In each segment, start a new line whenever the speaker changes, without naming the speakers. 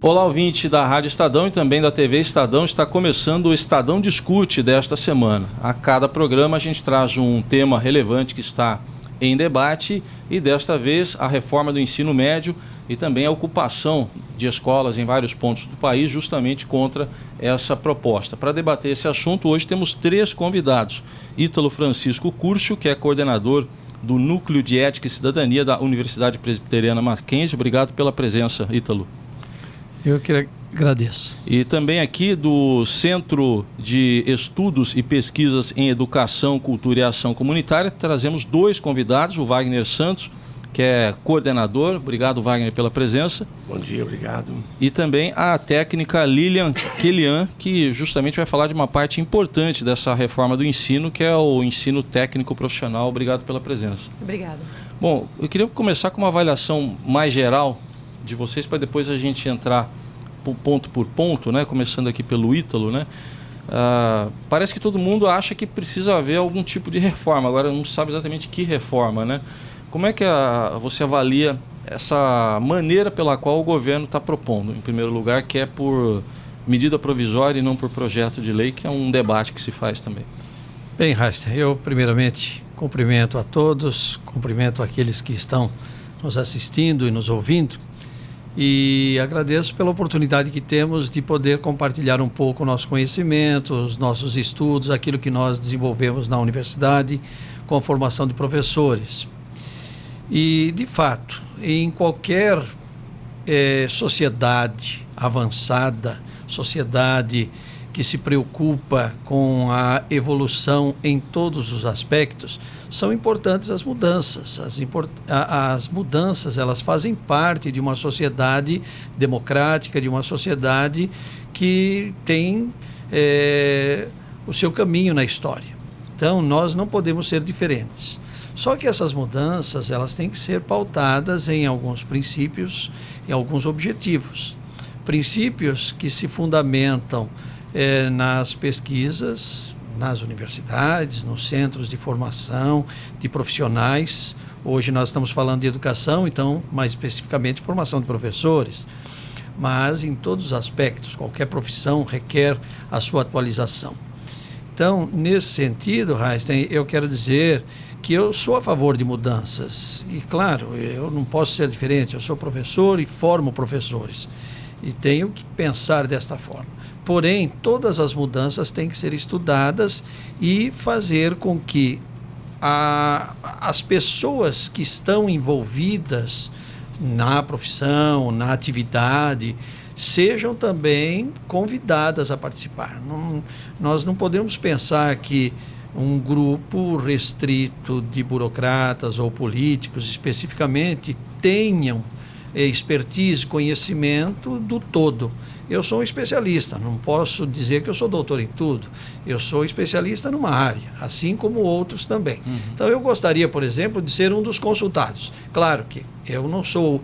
Olá, ouvinte da Rádio Estadão e também da TV Estadão. Está começando o Estadão Discute desta semana. A cada programa a gente traz um tema relevante que está em debate e desta vez a reforma do ensino médio e também a ocupação de escolas em vários pontos do país justamente contra essa proposta. Para debater esse assunto, hoje temos 3 convidados. Ítalo Francisco Curcio, que é coordenador do Núcleo de Ética e Cidadania da Universidade Presbiteriana Mackenzie. Obrigado pela presença, Ítalo.
Eu que agradeço.
E também aqui do Centro de Estudos e Pesquisas em Educação, Cultura e Ação Comunitária, trazemos 2 convidados, o Wagner Santos, que é coordenador. Obrigado, Wagner, pela presença.
Bom dia, obrigado.
E também a técnica Lilian Kelian, que justamente vai falar de uma parte importante dessa reforma do ensino, que é o ensino técnico profissional. Obrigado pela presença.
Obrigada.
Bom, eu queria começar com uma avaliação mais geral de vocês, para depois a gente entrar ponto por ponto, né? Começando aqui pelo Ítalo, né? Parece que todo mundo acha que precisa haver algum tipo de reforma, agora não sabe exatamente que reforma, né? Como é que você avalia essa maneira pela qual o governo está propondo, em primeiro lugar, que é por medida provisória e não por projeto de lei, que é um debate que se faz também?
Bem, Raster, eu primeiramente cumprimento a todos, cumprimento aqueles que estão nos assistindo e nos ouvindo, e agradeço pela oportunidade que temos de poder compartilhar um pouco o nosso conhecimento, os nossos estudos, aquilo que nós desenvolvemos na universidade com a formação de professores. E, de fato, em qualquer sociedade avançada, sociedade que se preocupa com a evolução em todos os aspectos, são importantes as mudanças. As mudanças, elas fazem parte de uma sociedade democrática, de uma sociedade que tem o seu caminho na história. Então, nós não podemos ser diferentes. Só que essas mudanças, elas têm que ser pautadas em alguns princípios, em alguns objetivos. Princípios que se fundamentam nas pesquisas, nas universidades, nos centros de formação de profissionais. Hoje nós estamos falando de educação, então, mais especificamente, formação de professores. Mas em todos os aspectos, qualquer profissão requer a sua atualização. Então, nesse sentido, Raíssen, eu quero dizer que eu sou a favor de mudanças. E, claro, eu não posso ser diferente. Eu sou professor e formo professores. E tenho que pensar desta forma. Porém, todas as mudanças têm que ser estudadas e fazer com que as pessoas que estão envolvidas na profissão, na atividade, sejam também convidadas a participar. Nós não podemos pensar que um grupo restrito de burocratas ou políticos, especificamente, tenham expertise, conhecimento do todo. Eu sou um especialista, não posso dizer que eu sou doutor em tudo. Eu sou especialista numa área, assim como outros também. Então, eu gostaria, por exemplo, de ser um dos consultados. Claro que eu não sou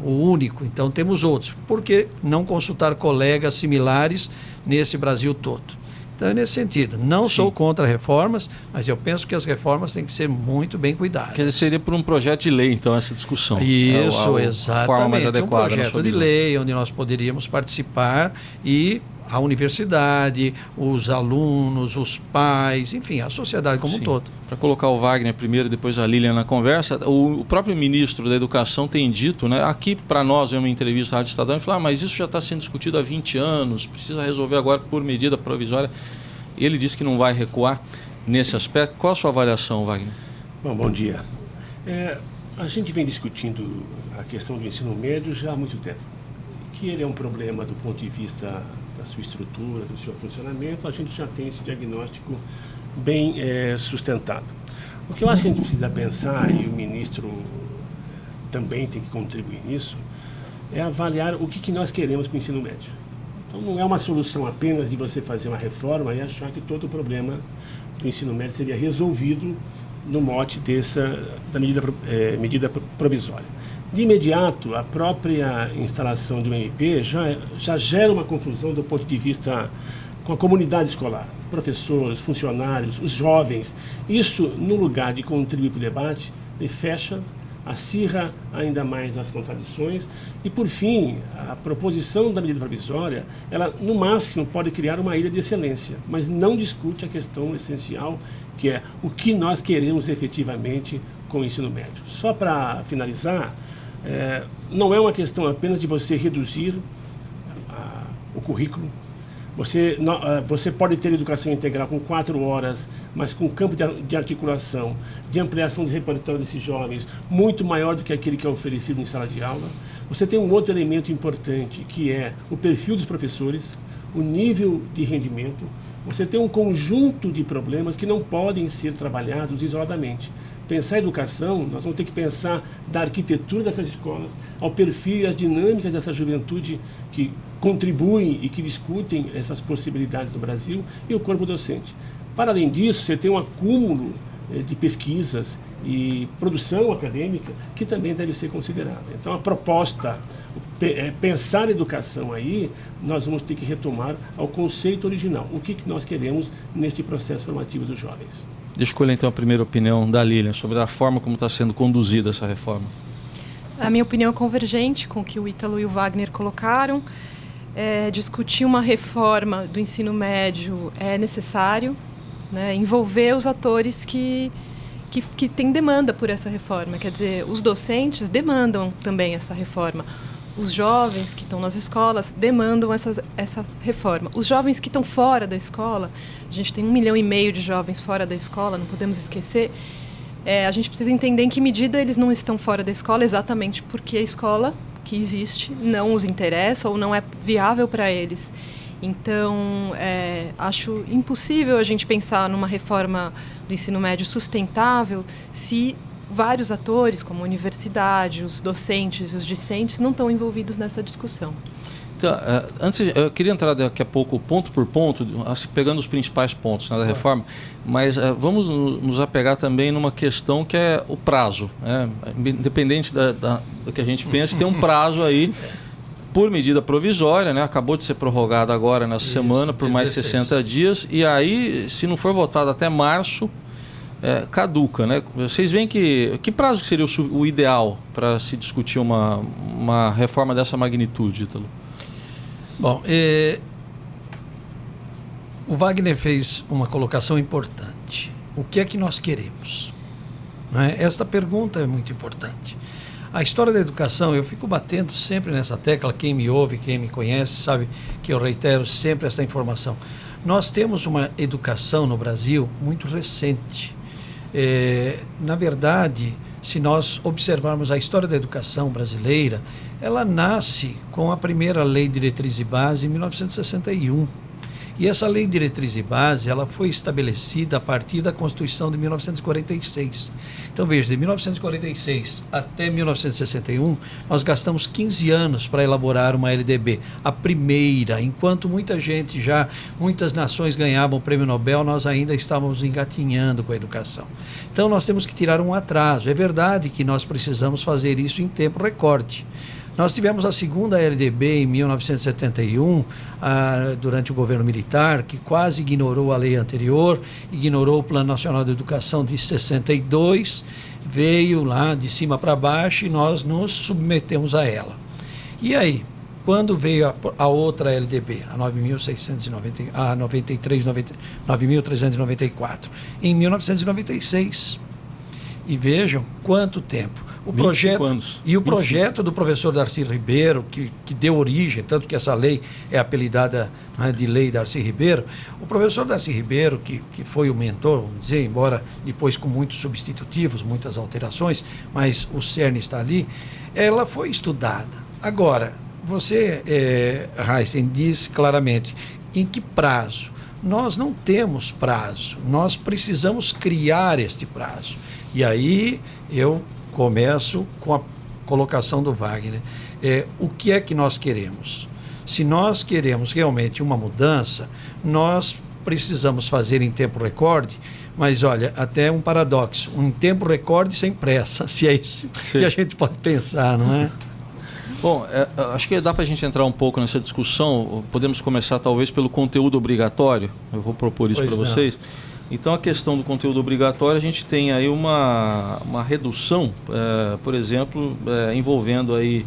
o único, então temos outros. Por que não consultar colegas similares nesse Brasil todo? Então, é nesse sentido. Não sou contra reformas, mas eu penso que as reformas têm que ser muito bem cuidadas.
Quer dizer, seria por um projeto de lei, então, essa discussão.
Isso, exatamente.
Forma mais adequada,
um projeto de lei onde nós poderíamos participar e a universidade, os alunos, os pais, enfim, a sociedade como um todo.
Para colocar o Wagner primeiro e depois a Lilian na conversa, o próprio ministro da Educação tem dito, né, aqui para nós, em uma entrevista à Rádio Estadão, ele falou, mas isso já está sendo discutido há 20 anos, precisa resolver agora por medida provisória. Ele disse que não vai recuar nesse aspecto. Qual a sua avaliação, Wagner?
Bom dia. A gente vem discutindo a questão do ensino médio já há muito tempo. Que ele é um problema do ponto de vista da sua estrutura, do seu funcionamento, a gente já tem esse diagnóstico bem sustentado. O que eu acho que a gente precisa pensar, e o ministro também tem que contribuir nisso, é avaliar o que nós queremos para o ensino médio. Então, não é uma solução apenas de você fazer uma reforma e achar que todo o problema do ensino médio seria resolvido no mote da medida provisória. De imediato, a própria instalação de um MP já gera uma confusão do ponto de vista com a comunidade escolar, professores, funcionários, os jovens. Isso, no lugar de contribuir para o debate, ele fecha acirra ainda mais as contradições e, por fim, a proposição da medida provisória, ela no máximo pode criar uma ilha de excelência, mas não discute a questão essencial, que é o que nós queremos efetivamente com o ensino médio. Só para finalizar, não é uma questão apenas de você reduzir o currículo. Você pode ter educação integral com 4 horas, mas com campo de articulação, de ampliação de repertório desses jovens, muito maior do que aquele que é oferecido em sala de aula. Você tem um outro elemento importante, que é o perfil dos professores, o nível de rendimento. Você tem um conjunto de problemas que não podem ser trabalhados isoladamente. Pensar a educação, nós vamos ter que pensar da arquitetura dessas escolas, ao perfil e as dinâmicas dessa juventude que contribuem e que discutem essas possibilidades do Brasil e o corpo docente. Para além disso, você tem um acúmulo de pesquisas e produção acadêmica que também deve ser considerada. Então, a proposta, pensar a educação aí, nós vamos ter que retomar ao conceito original. O que nós queremos neste processo formativo dos jovens?
Deixa eu escolher então a primeira opinião da Lilian sobre a forma como está sendo conduzida essa reforma.
A minha opinião é convergente com o que o Ítalo e o Wagner colocaram. Discutir uma reforma do ensino médio é necessário, né? Envolver os atores que têm demanda por essa reforma. Quer dizer, os docentes demandam também essa reforma. Os jovens que estão nas escolas demandam essa reforma. Os jovens que estão fora da escola, a gente tem 1,5 milhão de jovens fora da escola, não podemos esquecer. A gente precisa entender em que medida eles não estão fora da escola, exatamente porque a escola que existe não os interessa ou não é viável para eles. Então, acho impossível a gente pensar numa reforma do ensino médio sustentável se vários atores, como a universidade, os docentes e os discentes, não estão envolvidos nessa discussão.
Então, eu queria entrar daqui a pouco ponto por ponto, pegando os principais pontos, né, da reforma, mas vamos nos apegar também numa questão que é o prazo. Independente do que a gente pensa, tem um prazo aí por medida provisória, né, acabou de ser prorrogada agora nessa semana por 16. Mais 60 dias, e aí, se não for votado até março, caduca, né? Vocês veem que prazo que seria o ideal para se discutir uma reforma dessa magnitude, Ítalo?
Bom, o Wagner fez uma colocação importante. O que é que nós queremos? Esta pergunta é muito importante. A história da educação, eu fico batendo sempre nessa tecla, quem me ouve, quem me conhece, sabe que eu reitero sempre essa informação. Nós temos uma educação no Brasil muito recente. Na verdade, se nós observarmos a história da educação brasileira, ela nasce com a primeira Lei Diretriz e Base em 1961. E essa Lei Diretriz e Base, ela foi estabelecida a partir da Constituição de 1946. Então, veja, de 1946 até 1961, nós gastamos 15 anos para elaborar uma LDB. A primeira, enquanto muitas nações ganhavam o Prêmio Nobel, nós ainda estávamos engatinhando com a educação. Então, nós temos que tirar um atraso. É verdade que nós precisamos fazer isso em tempo recorde. Nós tivemos a segunda LDB em 1971, durante o governo militar, que quase ignorou a lei anterior, ignorou o Plano Nacional de Educação de 62, veio lá de cima para baixo e nós nos submetemos a ela. E aí, quando veio a outra LDB, a 9.394, em 1996. E vejam quanto tempo. O projeto do professor Darcy Ribeiro, que deu origem, tanto que essa lei é apelidada, né, de Lei Darcy Ribeiro, o professor Darcy Ribeiro, que foi o mentor, vamos dizer, embora depois com muitos substitutivos, muitas alterações, mas o cerne está ali, ela foi estudada. Agora, você, Heisen, diz claramente, em que prazo? Nós não temos prazo, nós precisamos criar este prazo. E aí eu começo com a colocação do Wagner. O que é que nós queremos? Se nós queremos realmente uma mudança, nós precisamos fazer em tempo recorde, mas olha, até um paradoxo, um tempo recorde sem pressa, se é isso que a gente pode pensar, não é?
Bom, acho que dá para a gente entrar um pouco nessa discussão. Podemos começar talvez pelo conteúdo obrigatório. Eu vou propor isso para vocês. Então, a questão do conteúdo obrigatório, a gente tem aí uma redução, por exemplo, envolvendo aí...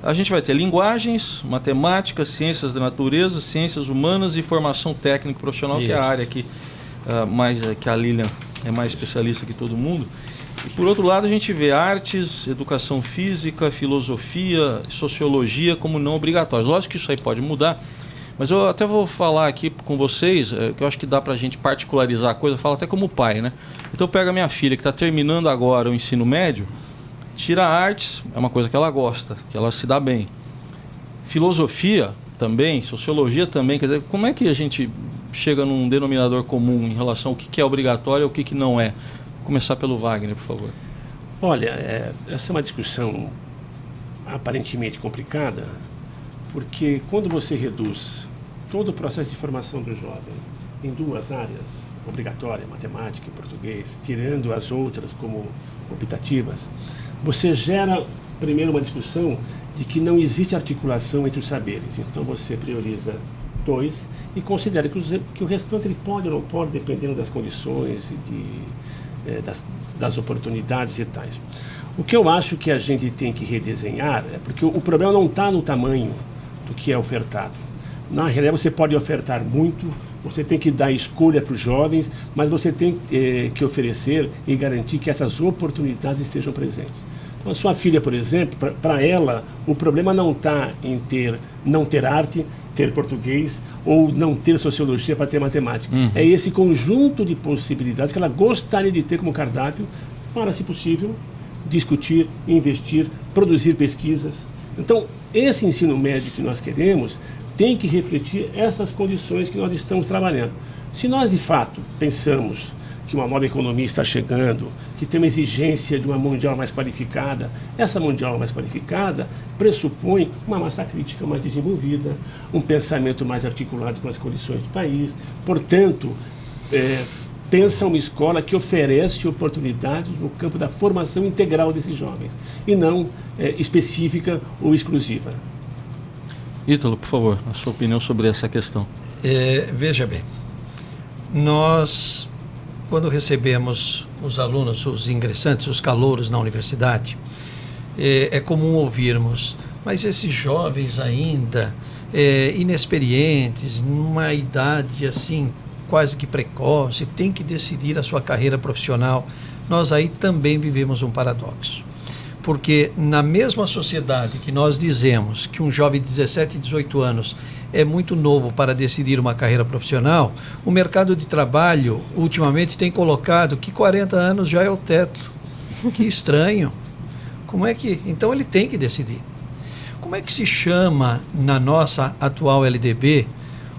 A gente vai ter linguagens, matemática, ciências da natureza, ciências humanas e formação técnico-profissional, que é a área que, que a Lilian é mais especialista que todo mundo. E, por outro lado, a gente vê artes, educação física, filosofia, sociologia como não obrigatórios. Lógico que isso aí pode mudar, mas eu até vou falar aqui com vocês, que eu acho que dá pra gente particularizar a coisa, eu falo até como pai, né? Então, pega a minha filha, que está terminando agora o ensino médio, tira artes, é uma coisa que ela gosta, que ela se dá bem. Filosofia também, sociologia também, quer dizer, como é que a gente chega num denominador comum em relação ao que é obrigatório e o que não é? Vou começar pelo Wagner, por favor.
Olha, essa é uma discussão aparentemente complicada, porque quando você reduz todo o processo de formação do jovem em duas áreas, obrigatória, matemática e português, tirando as outras como optativas, você gera, primeiro, uma discussão de que não existe articulação entre os saberes. Então, você prioriza dois e considera que o restante ele pode ou não pode, dependendo das condições e das oportunidades e tais. O que eu acho que a gente tem que redesenhar é porque o problema não está no tamanho do que é ofertado. Na realidade, você pode ofertar muito, você tem que dar escolha para os jovens, mas você tem que oferecer e garantir que essas oportunidades estejam presentes. Então, a sua filha, por exemplo, para ela, o problema não está em não ter arte, ter português ou não ter sociologia para ter matemática. É esse conjunto de possibilidades que ela gostaria de ter como cardápio para, se possível, discutir, investir, produzir pesquisas. Então, esse ensino médio que nós queremos tem que refletir essas condições que nós estamos trabalhando. Se nós, de fato, pensamos que uma nova economia está chegando, que tem uma exigência de uma mão de obra mais qualificada, essa mão de obra mais qualificada pressupõe uma massa crítica mais desenvolvida, um pensamento mais articulado com as condições do país. Portanto, pensa uma escola que oferece oportunidades no campo da formação integral desses jovens, e não específica ou exclusiva.
Ítalo, por favor, a sua opinião sobre essa questão.
Veja bem, nós, quando recebemos os alunos, os ingressantes, os calouros na universidade, é comum ouvirmos, mas esses jovens ainda inexperientes, numa idade assim quase que precoce, têm que decidir a sua carreira profissional. Nós aí também vivemos um paradoxo. Porque na mesma sociedade que nós dizemos que um jovem de 17, 18 anos é muito novo para decidir uma carreira profissional, o mercado de trabalho ultimamente tem colocado que 40 anos já é o teto. Que estranho. Como é que... Então ele tem que decidir. Como é que se chama na nossa atual LDB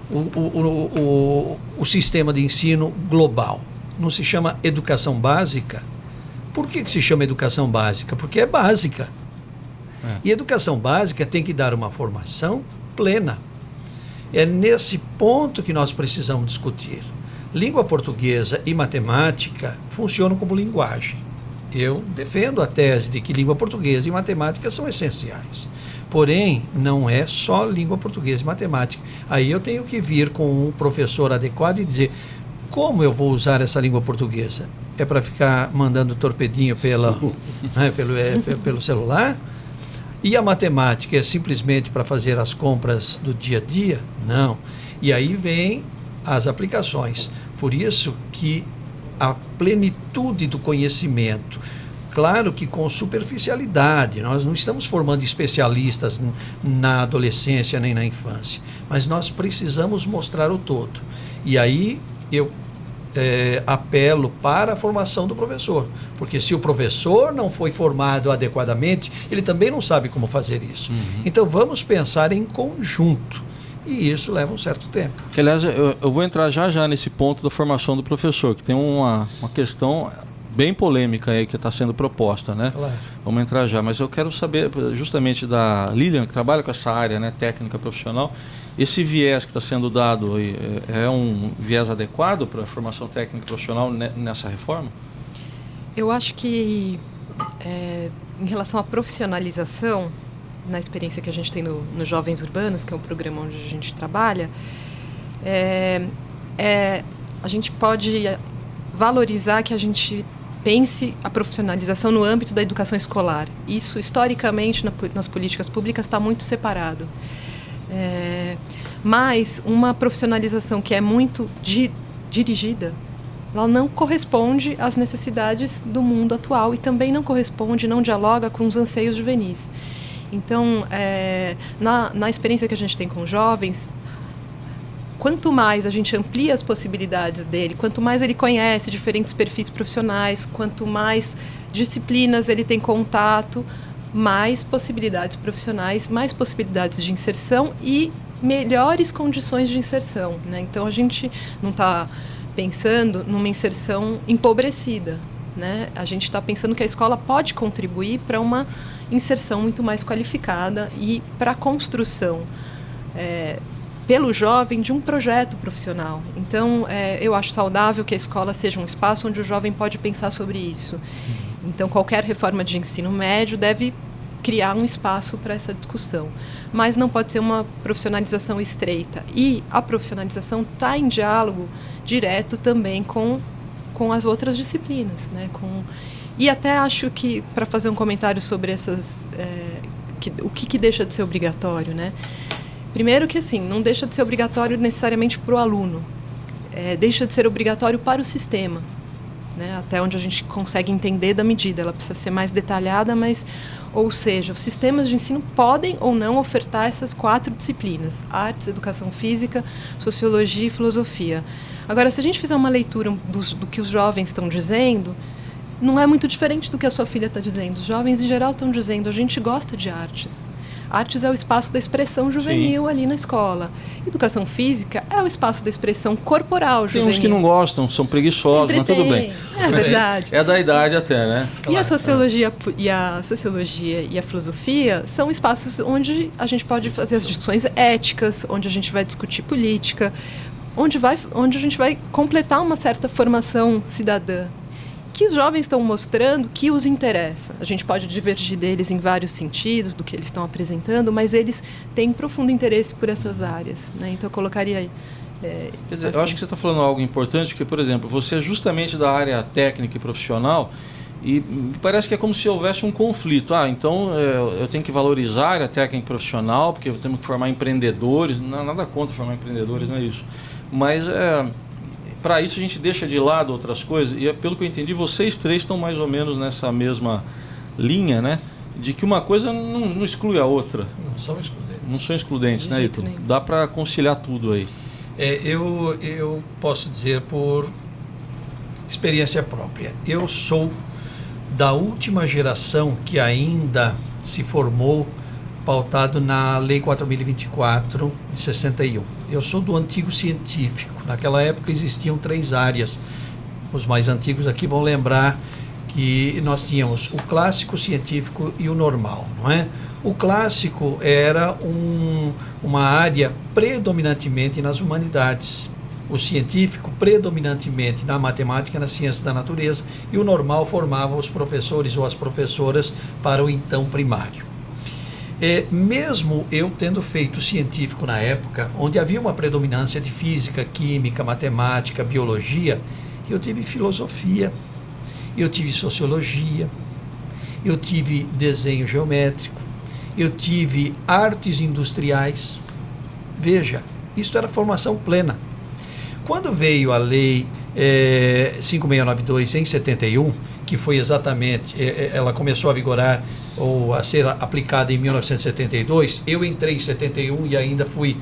o sistema de ensino global? Não se chama educação básica? Por que se chama educação básica? Porque é básica. E educação básica tem que dar uma formação plena. É nesse ponto que nós precisamos discutir. Língua portuguesa e matemática funcionam como linguagem. Eu defendo a tese de que língua portuguesa e matemática são essenciais. Porém, não é só língua portuguesa e matemática. Aí eu tenho que vir com um professor adequado e dizer: como eu vou usar essa língua portuguesa? É para ficar mandando torpedinho pelo celular? E a matemática é simplesmente para fazer as compras do dia a dia? Não. E aí vem as aplicações. Por isso que a plenitude do conhecimento, claro que com superficialidade, nós não estamos formando especialistas na adolescência nem na infância, mas nós precisamos mostrar o todo. E aí eu apelo para a formação do professor, porque se o professor não foi formado adequadamente, ele também não sabe como fazer isso. Então vamos pensar em conjunto, e isso leva um certo tempo.
Aliás, eu vou entrar já nesse ponto da formação do professor, que tem uma questão bem polêmica aí que está sendo proposta, né?
Claro.
Vamos entrar já, mas eu quero saber justamente da Lilian, que trabalha com essa área, né, técnica profissional. Esse viés que está sendo dado é um viés adequado para a formação técnica profissional nessa reforma?
Eu acho que, em relação à profissionalização, na experiência que a gente tem no Jovens Urbanos, que é um programa onde a gente trabalha, a gente pode valorizar que a gente pense a profissionalização no âmbito da educação escolar. Isso, historicamente, nas políticas públicas, está muito separado. Mas uma profissionalização que é muito dirigida, ela não corresponde às necessidades do mundo atual e também não corresponde, não dialoga com os anseios juvenis. Então, na experiência que a gente tem com jovens, quanto mais a gente amplia as possibilidades dele, quanto mais ele conhece diferentes perfis profissionais, quanto mais disciplinas ele tem contato, mais possibilidades profissionais, mais possibilidades de inserção e melhores condições de inserção, né? Então, a gente não está pensando numa inserção empobrecida, né? A gente está pensando que a escola pode contribuir para uma inserção muito mais qualificada e para a construção pelo jovem de um projeto profissional. Então, eu acho saudável que a escola seja um espaço onde o jovem pode pensar sobre isso. Então, qualquer reforma de ensino médio deve criar um espaço para essa discussão. Mas não pode ser uma profissionalização estreita. E a profissionalização está em diálogo direto também com as outras disciplinas, né? E até acho que, para fazer um comentário sobre o que deixa de ser obrigatório, né? Primeiro que, assim, não deixa de ser obrigatório necessariamente para o aluno. Deixa de ser obrigatório para o sistema, né? Até onde a gente consegue entender da medida. Ela precisa ser mais detalhada, ou seja, os sistemas de ensino podem ou não ofertar essas 4 disciplinas: artes, educação física, sociologia e filosofia. Agora, se a gente fizer uma leitura do que os jovens estão dizendo, não é muito diferente do que a sua filha está dizendo. Os jovens, em geral, estão dizendo: a gente gosta de artes. Artes é o espaço da expressão juvenil. Sim. Ali na escola. Educação física é o espaço da exprão corporal juvenil.
Tem uns que não gostam, são preguiçosos,
sempre
mas tudo bem.
É verdade.
É da idade até, né?
E a sociologia e a filosofia são espaços onde a gente pode fazer as discussões éticas, onde a gente vai discutir política, onde a gente vai completar uma certa formação cidadã, que os jovens estão mostrando que os interessa. A gente pode divergir deles em vários sentidos, do que eles estão apresentando, mas eles têm profundo interesse por essas áreas, né? Então, eu colocaria aí.
Quer dizer, eu acho que você está falando algo importante, que, por exemplo, você é justamente da área técnica e profissional, e me parece que é como se houvesse um conflito. Então eu tenho que valorizar a área técnica e profissional, porque temos que formar empreendedores. Não, nada contra formar empreendedores, não é isso. Mas para isso a gente deixa de lado outras coisas, e pelo que eu entendi, vocês 3 estão mais ou menos nessa mesma linha, né? De que uma coisa não exclui a outra.
Não são excludentes.
Não são excludentes, né, Ito? Dá para conciliar tudo aí.
Eu posso dizer por experiência própria. Eu sou da última geração que ainda se formou pautado na Lei 4.024 de 61. Eu sou do antigo científico. Naquela época existiam 3 áreas. Os mais antigos aqui vão lembrar que nós tínhamos o clássico, o científico e o normal, não é? O clássico era uma área predominantemente nas humanidades. O científico predominantemente na matemática e na ciência da natureza, e o normal formava os professores ou as professoras para o então primário. Mesmo eu tendo feito científico na época, onde havia uma predominância de física, química, matemática, biologia, eu tive filosofia, eu tive sociologia, eu tive desenho geométrico, eu tive artes industriais. Veja, isso era formação plena. Quando veio a Lei 5692 em 71, que foi exatamente, ela começou a vigorar ou a ser aplicada em 1972, eu entrei em 71 e ainda fui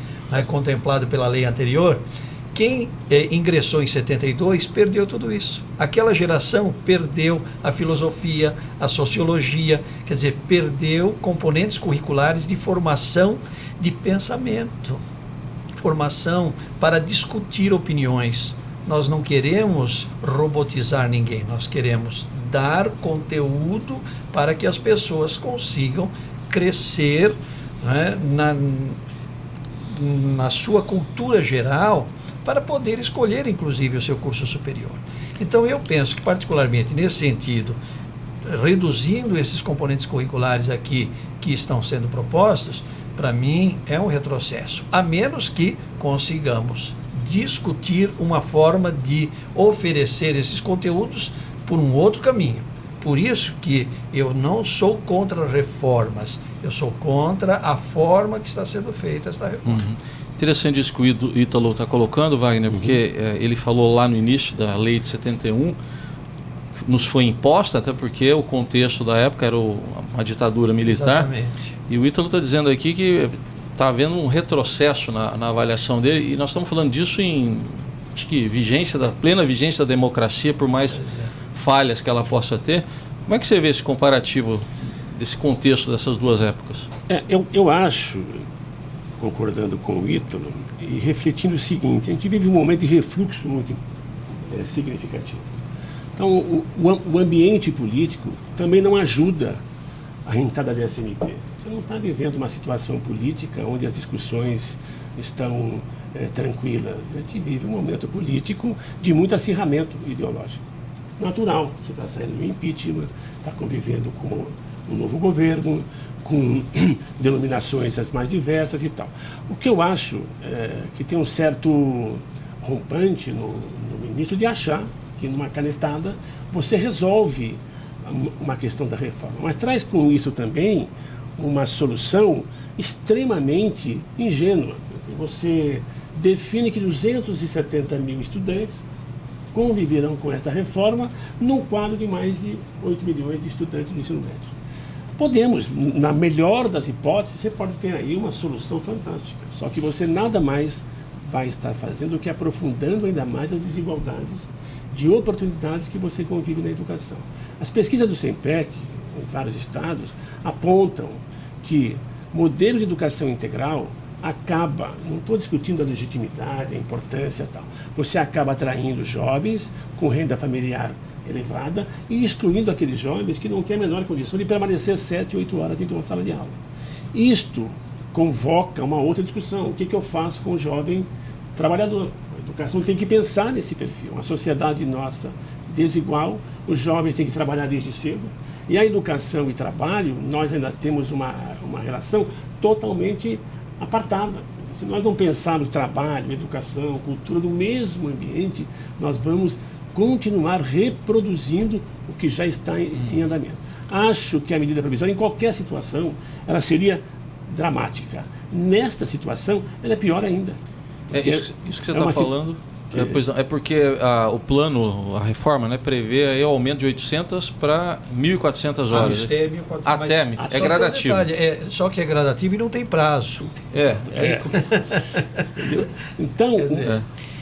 contemplado pela lei anterior. Quem ingressou em 72 perdeu tudo isso. Aquela geração perdeu a filosofia, a sociologia, quer dizer, perdeu componentes curriculares de formação de pensamento, formação para discutir opiniões. Nós não queremos robotizar ninguém, nós queremos dar conteúdo para que as pessoas consigam crescer, né, na sua cultura geral, para poder escolher, inclusive, o seu curso superior. Então, eu penso que, particularmente nesse sentido, reduzindo esses componentes curriculares aqui que estão sendo propostos, para mim é um retrocesso, a menos que consigamos discutir uma forma de oferecer esses conteúdos por um outro caminho. Por isso que eu não sou contra reformas, eu sou contra a forma que está sendo feita esta reforma.
Interessante isso que o Ítalo está colocando, Wagner, porque ele falou lá no início da lei de 71, nos foi imposta, até porque o contexto da época era uma ditadura militar.
Exatamente.
E o Ítalo está dizendo aqui que está havendo um retrocesso na avaliação dele, e nós estamos falando disso em, acho que, plena vigência da democracia, por mais falhas que ela possa ter. Como é que você vê esse comparativo desse contexto dessas duas épocas?
Eu acho, concordando com o Ítalo, e refletindo o seguinte: a gente vive um momento de refluxo muito significativo. Então, o ambiente político também não ajuda a rentada da SMP. Você não está vivendo uma situação política onde as discussões estão tranquilas. A gente vive um momento político de muito acirramento ideológico. Natural, você está saindo do impeachment, está convivendo com um novo governo, com denominações as mais diversas e tal. O que eu acho que tem um certo rompante no ministro de achar que numa canetada você resolve uma questão da reforma, mas traz com isso também uma solução extremamente ingênua. Você define que 270 mil estudantes conviverão com essa reforma num quadro de mais de 8 milhões de estudantes do ensino médio. Podemos, na melhor das hipóteses, você pode ter aí uma solução fantástica, só que você nada mais vai estar fazendo do que aprofundando ainda mais as desigualdades de oportunidades que você convive na educação. As pesquisas do SEMPEC, em vários estados, apontam que modelo de educação integral acaba, não estou discutindo a legitimidade, a importância e tal, você acaba atraindo jovens com renda familiar elevada e excluindo aqueles jovens que não têm a menor condição de permanecer 7, 8 horas dentro de uma sala de aula. Isto convoca uma outra discussão. O que eu faço com o jovem trabalhador? A educação tem que pensar nesse perfil. Uma sociedade nossa desigual, os jovens têm que trabalhar desde cedo, e a educação e trabalho, nós ainda temos uma relação totalmente apartada. Se nós não pensarmos trabalho, educação, cultura no mesmo ambiente, nós vamos continuar reproduzindo o que já está em andamento. Acho que a medida provisória, em qualquer situação, ela seria dramática. Nesta situação, ela é pior ainda.
Isso que você está falando... É porque o plano, a reforma, né, prevê aí o aumento de 800 para 1.400 horas. Até 1.400. É gradativo.
Só que é gradativo e não tem prazo.
Então,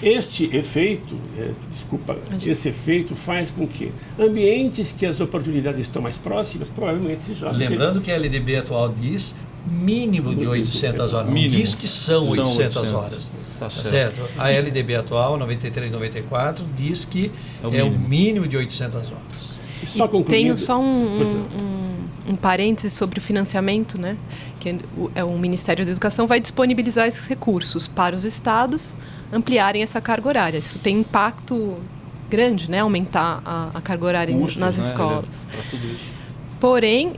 este efeito, esse efeito faz com que ambientes que as oportunidades estão mais próximas, provavelmente se jovens...
Lembrando que a LDB atual diz mínimo de 800 horas. Não diz que são 800 horas. Tá certo. A LDB atual, 93/94, diz que é o mínimo de 800 horas.
Tenho só um parêntese sobre o financiamento, né? Que o Ministério da Educação vai disponibilizar esses recursos para os estados ampliarem essa carga horária. Isso tem impacto grande, né? Aumentar a carga horária nas escolas. Porém,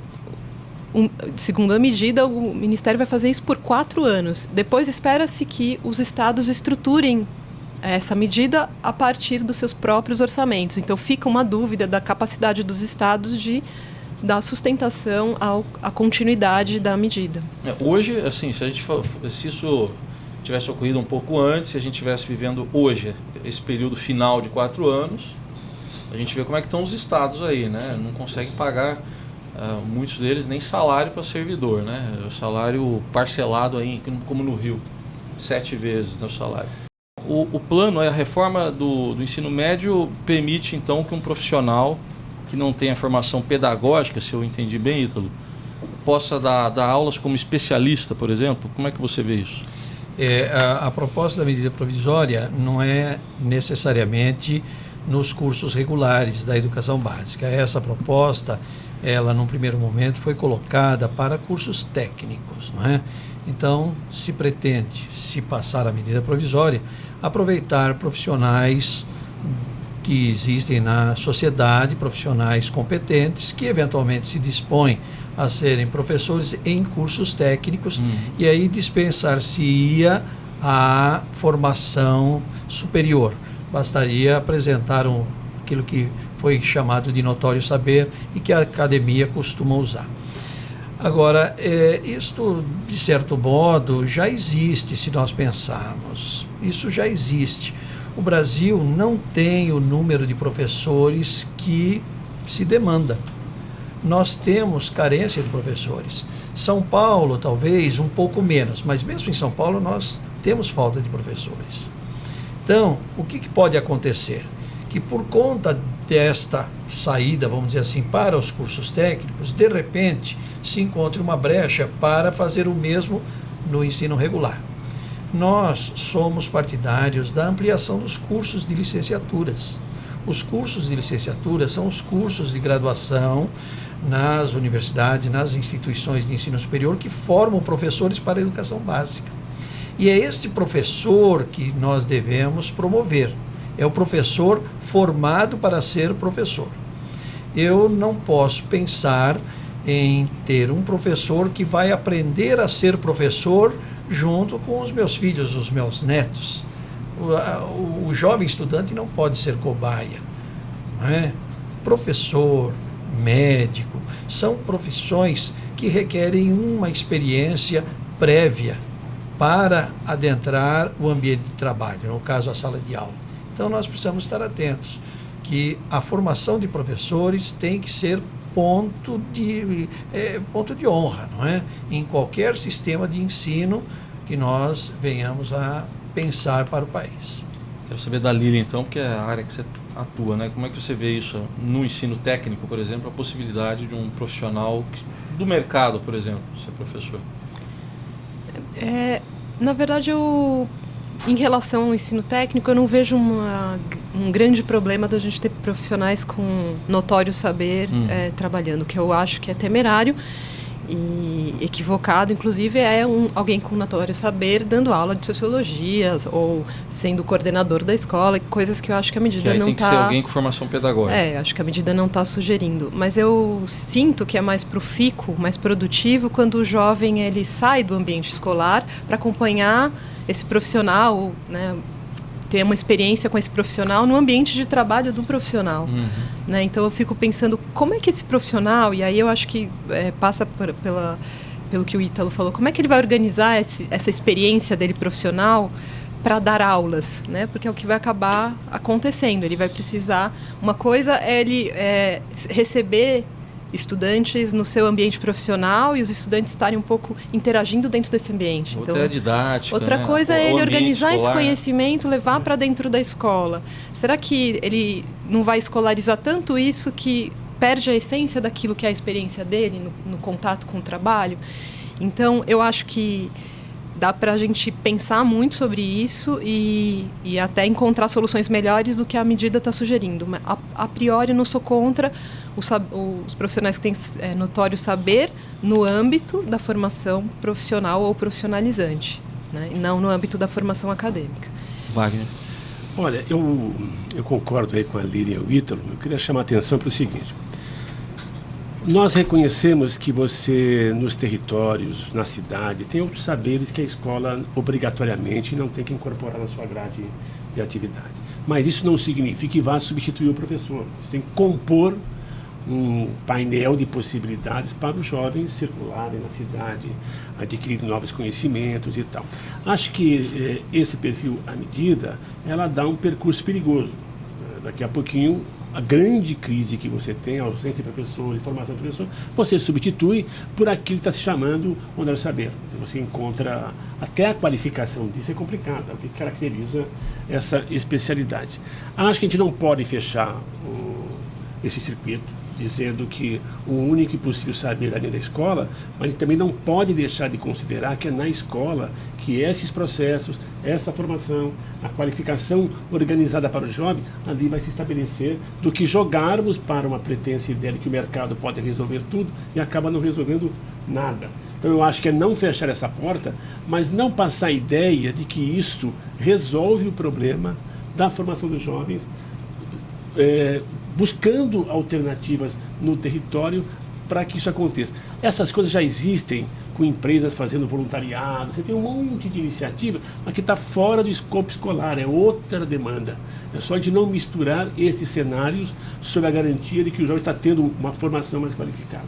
segundo a medida, o Ministério vai fazer isso por 4 anos. Depois espera-se que os estados estruturem essa medida a partir dos seus próprios orçamentos. Então fica uma dúvida da capacidade dos estados de dar sustentação à continuidade da medida.
Hoje, assim, se isso tivesse ocorrido um pouco antes, se a gente estivesse vivendo hoje esse período final de 4 anos, a gente vê como é que estão os estados aí, né? Sim. Não conseguem pagar... muitos deles nem salário para servidor, né? O salário parcelado aí, como no Rio, 7 vezes o salário. O plano, a reforma do ensino médio permite então que um profissional que não tenha formação pedagógica, se eu entendi bem, Ítalo, possa dar aulas como especialista, por exemplo. Como é que você vê isso?
A proposta da medida provisória não é necessariamente nos cursos regulares da educação básica. Essa proposta, ela num primeiro momento foi colocada para cursos técnicos, não é? Então, se pretende, se passar a medida provisória, aproveitar profissionais que existem na sociedade, profissionais competentes, que eventualmente se dispõem a serem professores em cursos técnicos, e aí dispensar-se-ia à formação superior. Bastaria apresentar aquilo que foi chamado de notório saber e que a academia costuma usar. Agora, isto, de certo modo, já existe, se nós pensarmos. Isso já existe. O Brasil não tem o número de professores que se demanda. Nós temos carência de professores. São Paulo, talvez, um pouco menos, mas mesmo em São Paulo nós temos falta de professores. Então, o que pode acontecer? Que por conta desta saída, vamos dizer assim, para os cursos técnicos, de repente se encontre uma brecha para fazer o mesmo no ensino regular. Nós somos partidários da ampliação dos cursos de licenciaturas. Os cursos de licenciatura são os cursos de graduação nas universidades, nas instituições de ensino superior que formam professores para a educação básica. E é este professor que nós devemos promover. É o professor formado para ser professor. Eu não posso pensar em ter um professor que vai aprender a ser professor junto com os meus filhos, os meus netos. O jovem estudante não pode ser cobaia, não é? Professor, médico, são profissões que requerem uma experiência prévia para adentrar o ambiente de trabalho, no caso a sala de aula. Então nós precisamos estar atentos que a formação de professores tem que ser ponto de honra, não é? Em qualquer sistema de ensino que nós venhamos a pensar para o país.
Quero saber da Lília, então, porque é a área que você atua, né? Como é que você vê isso no ensino técnico, por exemplo, a possibilidade de um profissional do mercado, por exemplo, ser professor?
Na verdade, em relação ao ensino técnico, eu não vejo um grande problema da gente ter profissionais com notório saber trabalhando, que eu acho que é temerário e equivocado, inclusive, alguém com notório saber dando aula de sociologia ou sendo coordenador da escola, coisas que eu acho que a medida não está...
Tem que ser alguém com formação pedagógica.
Acho que a medida não está sugerindo. Mas eu sinto que é mais profícuo, mais produtivo, quando o jovem ele sai do ambiente escolar para acompanhar esse profissional, né, ter uma experiência com esse profissional no ambiente de trabalho do profissional. Né? Então eu fico pensando como é que esse profissional, e aí eu acho que passa pelo que o Ítalo falou, como é que ele vai organizar essa experiência dele profissional para dar aulas, né? Porque é o que vai acabar acontecendo. Ele vai precisar... Uma coisa é ele receber estudantes no seu ambiente profissional e os estudantes estarem um pouco interagindo dentro desse ambiente.
Outra é a didática.
Outra coisa é ele organizar esse conhecimento, levar para dentro da escola. Será que ele não vai escolarizar tanto isso que perde a essência daquilo que é a experiência dele no contato com o trabalho? Então, eu acho que dá para a gente pensar muito sobre isso e até encontrar soluções melhores do que a medida está sugerindo. Mas, a priori, não sou contra os profissionais que têm notório saber no âmbito da formação profissional ou profissionalizante, né? E não no âmbito da formação acadêmica.
Wagner.
Olha, eu concordo aí com a Lília e o Ítalo. Eu queria chamar a atenção para o seguinte. Nós reconhecemos que você, nos territórios, na cidade, tem outros saberes que a escola obrigatoriamente não tem que incorporar na sua grade de atividade. Mas isso não significa que vá substituir o professor. Você tem que compor um painel de possibilidades para os jovens circularem na cidade, adquirirem novos conhecimentos e tal. Acho que esse perfil, à medida, ela dá um percurso perigoso. Daqui a pouquinho, a grande crise que você tem, a ausência de professores, formação de professor, você substitui por aquilo que está se chamando o notório saber. Você encontra até a qualificação disso é complicada, o que caracteriza essa especialidade. Acho que a gente não pode fechar esse circuito dizendo que o único e possível saber é dentro da escola, mas a gente também não pode deixar de considerar que é na escola que esses processos, essa formação, a qualificação organizada para o jovem, ali vai se estabelecer, do que jogarmos para uma pretensa ideia de que o mercado pode resolver tudo e acaba não resolvendo nada. Então eu acho que é não fechar essa porta, mas não passar a ideia de que isto resolve o problema da formação dos jovens, buscando alternativas no território para que isso aconteça. Essas coisas já existem com empresas fazendo voluntariado, você tem um monte de iniciativa, mas que está fora do escopo escolar, é outra demanda. É só de não misturar esses cenários sob a garantia de que o jovem está tendo uma formação mais qualificada.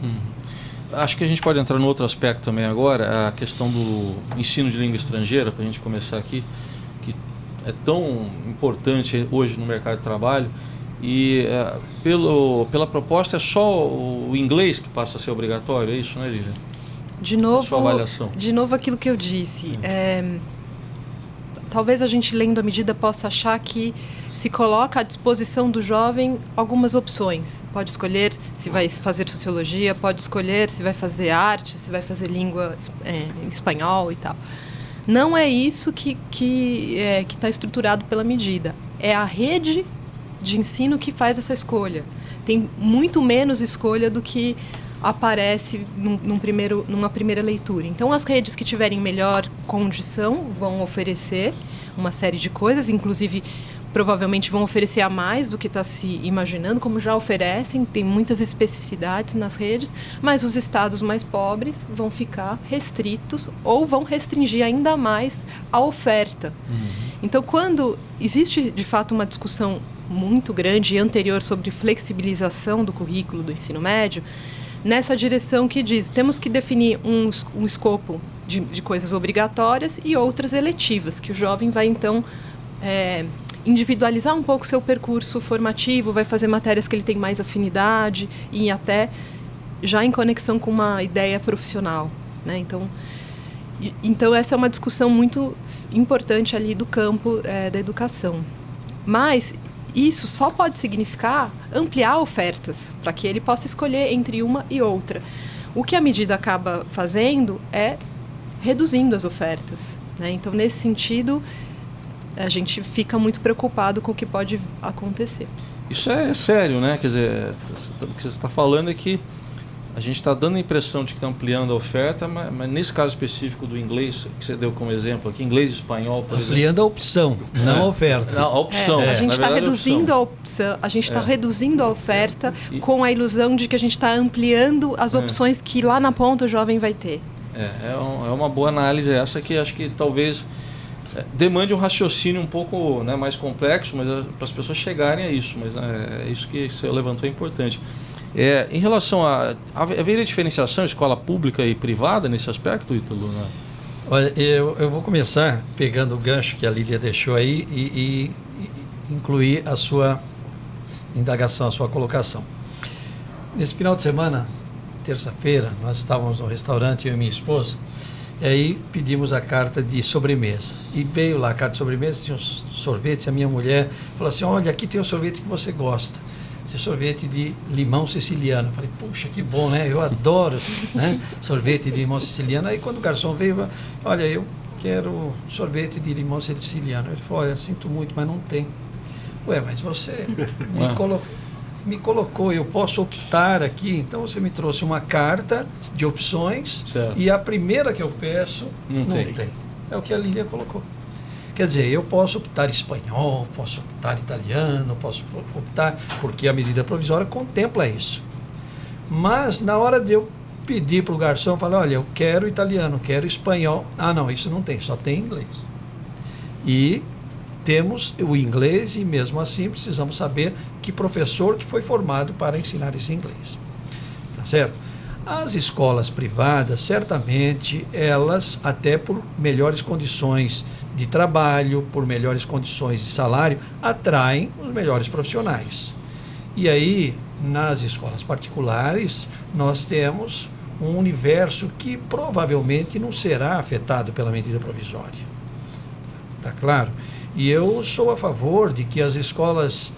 Acho que a gente pode entrar no outro aspecto também agora, a questão do ensino de língua estrangeira, para a gente começar aqui, que é tão importante hoje no mercado de trabalho. E pela proposta é só o inglês que passa a ser obrigatório, é isso, né, Lívia?
De novo aquilo que eu disse. Talvez a gente, lendo a medida, possa achar que se coloca à disposição do jovem algumas opções. Pode escolher se vai fazer sociologia, pode escolher se vai fazer arte, se vai fazer língua espanhol e tal. Não é isso que está estruturado pela medida. É a rede de ensino que faz essa escolha. Tem muito menos escolha do que aparece numa primeira leitura. Então, as redes que tiverem melhor condição vão oferecer uma série de coisas, inclusive, provavelmente vão oferecer a mais do que está se imaginando, como já oferecem, tem muitas especificidades nas redes, mas os estados mais pobres vão ficar restritos ou vão restringir ainda mais a oferta. Então, quando existe, de fato, uma discussão muito grande e anterior sobre flexibilização do currículo do ensino médio, nessa direção que diz, temos que definir um escopo de coisas obrigatórias e outras eletivas, que o jovem vai, então, individualizar um pouco o seu percurso formativo, vai fazer matérias que ele tem mais afinidade e até já em conexão com uma ideia profissional, né? Então essa é uma discussão muito importante ali do campo da educação. Mas isso só pode significar ampliar ofertas, para que ele possa escolher entre uma e outra. O que a medida acaba fazendo é reduzindo as ofertas, né? Então, nesse sentido, a gente fica muito preocupado com o que pode acontecer.
Isso é sério, né? Quer dizer, o que você está falando é que a gente está dando a impressão de que está ampliando a oferta, mas nesse caso específico do inglês, que você deu como exemplo aqui, inglês e espanhol, por exemplo.
Ampliando a opção, não a oferta.
Não, a opção.
A gente está reduzindo a opção, a gente está reduzindo a oferta com a ilusão de que a gente está ampliando as opções que lá na ponta o jovem vai ter.
É uma boa análise essa, que acho que talvez demande um raciocínio um pouco, né, mais complexo, mas para as pessoas chegarem a isso. Mas é isso que você levantou, é importante. Em relação haveria diferenciação escola pública e privada nesse aspecto, Ítalo? Né?
Olha, eu vou começar pegando o gancho que a Lília deixou aí e incluir a sua indagação, a sua colocação. Nesse final de semana, terça-feira, nós estávamos no restaurante, eu e minha esposa, e aí pedimos a carta de sobremesa. E veio lá a carta de sobremesa, tinha uns sorvetes, e a minha mulher falou assim, olha, aqui tem o sorvete que você gosta. Sorvete de limão siciliano. Falei, puxa, que bom, né? Eu adoro, né? Sorvete de limão siciliano. Aí quando o garçom veio, olha, eu quero sorvete de limão siciliano. Ele falou, olha, sinto muito, mas não tem. Ué, mas você me colocou, eu posso optar aqui. Então você me trouxe uma carta de opções, certo, e a primeira que eu peço não tem. É o que a Lília colocou. Quer dizer, eu posso optar espanhol, posso optar italiano, posso optar, porque a medida provisória contempla isso. Mas na hora de eu pedir para o garçom, falar, olha, eu quero italiano, quero espanhol. Ah, não, isso não tem, só tem inglês. E temos o inglês e mesmo assim precisamos saber que professor que foi formado para ensinar esse inglês. Tá certo? As escolas privadas, certamente, elas, até por melhores condições de trabalho, por melhores condições de salário, atraem os melhores profissionais. E aí, nas escolas particulares, nós temos um universo que provavelmente não será afetado pela medida provisória. Tá claro? E eu sou a favor de que as escolas